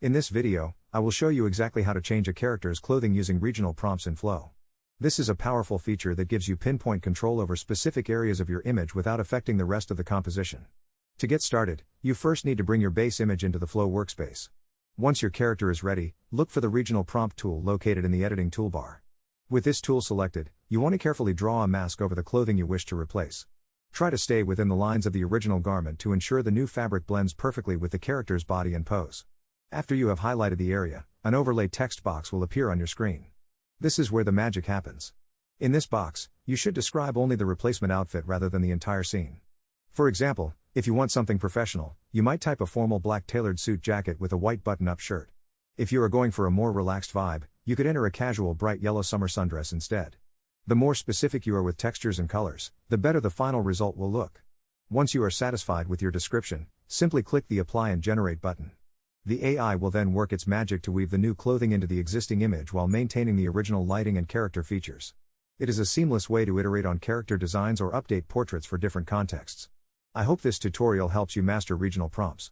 In this video, I will show you exactly how to change a character's clothing using regional prompts in Flow. This is a powerful feature that gives you pinpoint control over specific areas of your image without affecting the rest of the composition. To get started, you first need to bring your base image into the Flow workspace. Once your character is ready, look for the Regional Prompt tool located in the editing toolbar. With this tool selected, you want to carefully draw a mask over the clothing you wish to replace. Try to stay within the lines of the original garment to ensure the new fabric blends perfectly with the character's body and pose. After you have highlighted the area, an overlay text box will appear on your screen. This is where the magic happens. In this box, you should describe only the replacement outfit rather than the entire scene. For example, if you want something professional, you might type a formal black tailored suit jacket with a white button-up shirt. If you are going for a more relaxed vibe, you could enter a casual bright yellow summer sundress instead. The more specific you are with textures and colors, the better the final result will look. Once you are satisfied with your description, simply click the Apply and Generate button. The AI will then work its magic to weave the new clothing into the existing image while maintaining the original lighting and character features. It is a seamless way to iterate on character designs or update portraits for different contexts. I hope this tutorial helps you master regional prompts.